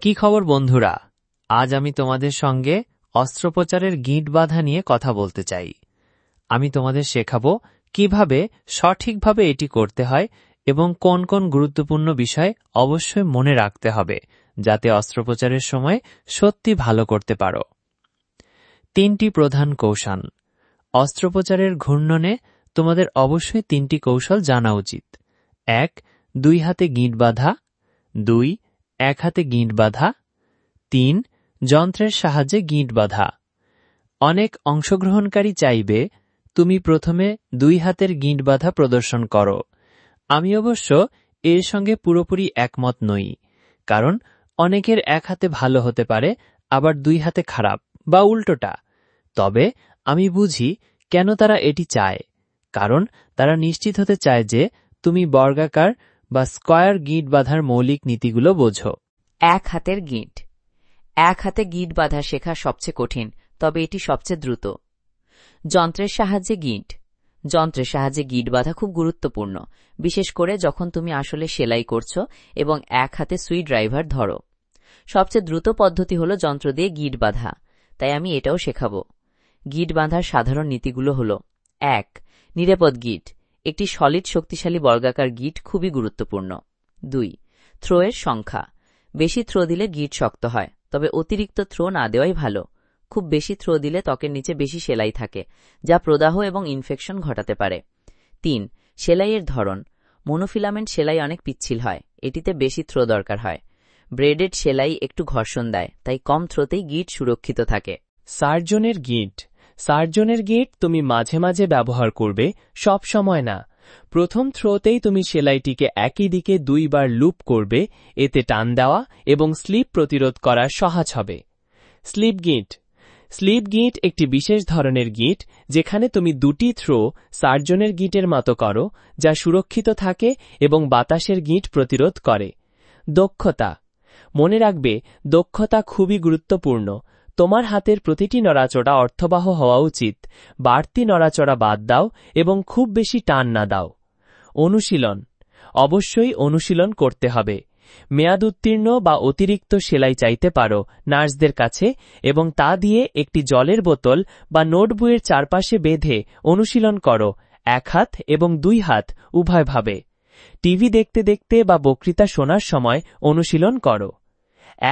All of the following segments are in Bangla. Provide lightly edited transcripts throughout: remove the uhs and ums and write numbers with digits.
কি খবর বন্ধুরা, আজ আমি তোমাদের সঙ্গে অস্ত্রোপচারের গিঁট বাঁধা নিয়ে কথা বলতে চাই। আমি তোমাদের শেখাবো কিভাবে সঠিকভাবে এটি করতে হয় এবং কোন কোন গুরুত্বপূর্ণ বিষয় অবশ্যই মনে রাখতে হবে যাতে অস্ত্রোপচারের সময় সত্যি ভালো করতে পারো। 3টি প্রধান কৌশল। অস্ত্রোপচারের ঘূর্ণনে তোমাদের অবশ্যই 3টি কৌশল জানা উচিত। 1. 2 হাতে গিঁট বাঁধা। 2. 1 হাতে গিঁট বাঁধা। 3. যন্ত্রের সাহায্যে গিঁট বাঁধা। অনেক অংশগ্রহণকারী চাইবে তুমি প্রথমে 2 হাতের গিঁট বাঁধা প্রদর্শন করো। আমি অবশ্য এর সঙ্গে পুরোপুরি একমত নই, কারণ অনেকের 1 হাতে ভালো হতে পারে, আবার 2 হাতে খারাপ বা উল্টোটা। তবে আমি বুঝি কেন তারা এটি চায়, কারণ তারা নিশ্চিত হতে চায় যে তুমি বর্গাকার বা স্কয়ার গিঁট বাঁধার মৌলিক নীতিগুলো বোঝো। 1 হাতের গিঁট। 1 হাতে গিঁট বাঁধা শেখা সবচেয়ে কঠিন, তবে এটি সবচেয়ে দ্রুত। যন্ত্রের সাহায্যে গিঁট। যন্ত্রের সাহায্যে গিঁট বাঁধা খুব গুরুত্বপূর্ণ, বিশেষ করে যখন তুমি আসলে সেলাই করছো এবং 1 হাতে সুই ড্রাইভার ধরো। সবচেয়ে দ্রুত পদ্ধতি হল যন্ত্র দিয়ে গিঁট বাঁধা, তাই আমি এটাও শেখাবো। গিঁট বাঁধার সাধারণ নীতিগুলো হল: 1. নিরাপদ গিঁট। একটি সলিড শক্তিশালী বর্গাকার গিঁট খুবই গুরুত্বপূর্ণ। 2. থ্রোয়ের সংখ্যা। বেশি থ্রো দিলে গিঁট শক্ত হয়, তবে অতিরিক্ত থ্রো না দেওয়াই ভালো। খুব বেশি থ্রো দিলে ত্বকের নিচে বেশি সেলাই থাকে, যা প্রদাহ এবং ইনফেকশন ঘটাতে পারে। 3. সেলাইয়ের ধরন। মনোফিলামেন্ট সেলাই অনেক পিচ্ছিল হয়, এটিতে বেশি থ্রো দরকার হয়। ব্রেডেড সেলাই একটু ঘর্ষণ দেয়, তাই কম থ্রোতেই গিঁট সুরক্ষিত থাকে। সার্জনের গিঁট। সার্জনের গিঁট তুমি মাঝে মাঝে ব্যবহার করবে, সব সময় না। প্রথম থ্রোতেই তুমি সেলাইটিকে একই দিকে 2 বার লুপ করবে, এতে টান দেওয়া এবং স্লিপ প্রতিরোধ করা সহজ হবে। স্লিপ গিঁট। স্লিপ গিঁট একটি বিশেষ ধরনের গিঁট যেখানে তুমি 2টি থ্রো সার্জনের গিঁটের মতো করো, যা সুরক্ষিত থাকে এবং বাতাসের গিঁট প্রতিরোধ করে। দক্ষতা। মনে রাখবে, দক্ষতা খুবই গুরুত্বপূর্ণ। তোমার হাতের প্রতিটি নড়াচড়া অর্থবহ হওয়া উচিত। বাড়তি নড়াচড়া বাদ দাও এবং খুব বেশি টান না দাও। অনুশীলন। অবশ্যই অনুশীলন করতে হবে। মেয়াদ উত্তীর্ণ বা অতিরিক্ত সেলাই চাইতে পারো নার্সদের কাছে এবং তা দিয়ে একটি জলের বোতল বা নোটবইয়ের চারপাশে বেঁধে অনুশীলন করো, 1 হাত এবং 2 হাত উভয়ভাবে। টিভি দেখতে দেখতে বা বক্তৃতা শোনার সময় অনুশীলন করো।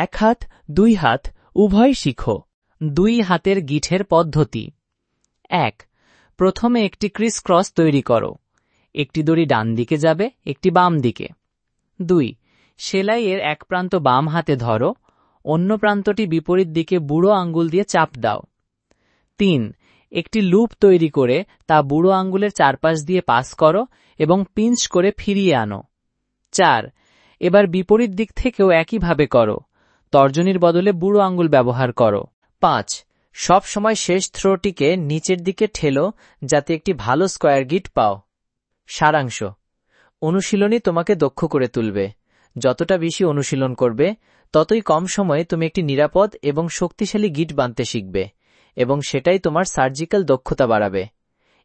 1 হাত 2 হাত উভয় শিখো। 2 হাতের গিঁটের পদ্ধতি। 1. প্রথমে একটি ক্রিস ক্রস তৈরি করো। একটি দড়ি ডান দিকে যাবে, একটি বাম দিকে। 2. সেলাইয়ের এক প্রান্ত বাম হাতে ধরো, অন্য প্রান্তটি বিপরীত দিকে বুড়ো আঙ্গুল দিয়ে চাপ দাও। 3. একটি লুপ তৈরি করে তা বুড়ো আঙ্গুলের চারপাশ দিয়ে পাস করো এবং পিঞ্চ করে ফিরিয়ে আনো। 4. এবার বিপরীত দিক থেকেও একইভাবে করো, তর্জনীর বদলে বুড়ো আঙ্গুল ব্যবহার করো। 5. সব সময় শেষ থ্রোটিকে নিচের দিকে ঠেলো যাতে একটি ভালো স্কয়ার গিঁট পাও। সারাংশ: অনুশীলনই তোমাকে দক্ষ করে তুলবে। যতটা বেশি অনুশীলন করবে, ততই কম সময়ে তুমি একটি নিরাপদ এবং শক্তিশালী গিঁট বাঁধতে শিখবে, এবং সেটাই তোমার সার্জিক্যাল দক্ষতা বাড়াবে।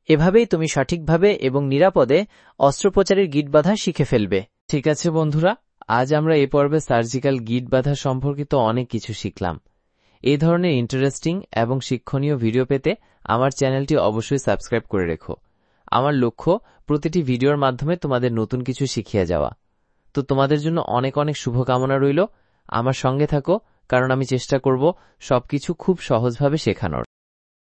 এভাবেই তুমি সঠিকভাবে এবং নিরাপদে অস্ত্রোপচারের গিঁট বাঁধা শিখে ফেলবে। ঠিক আছে বন্ধুরা, আজ আমরা এই পর্বে সার্জিক্যাল গিঁট বাঁধা সম্পর্কিত অনেক কিছু শিখলাম। এই ধরনের ইন্টারেস্টিং এবং শিক্ষণীয় ভিডিও পেতে আমার চ্যানেলটি অবশ্যই সাবস্ক্রাইব করে রেখো। আমার লক্ষ্য প্রতিটি ভিডিওর মাধ্যমে তোমাদের নতুন কিছু শিখিয়ে যাওয়া। তো তোমাদের জন্য অনেক অনেক শুভকামনা রইল। আমার সঙ্গে থাকো, কারণ আমি চেষ্টা করব সবকিছু খুব সহজভাবে শেখানোর।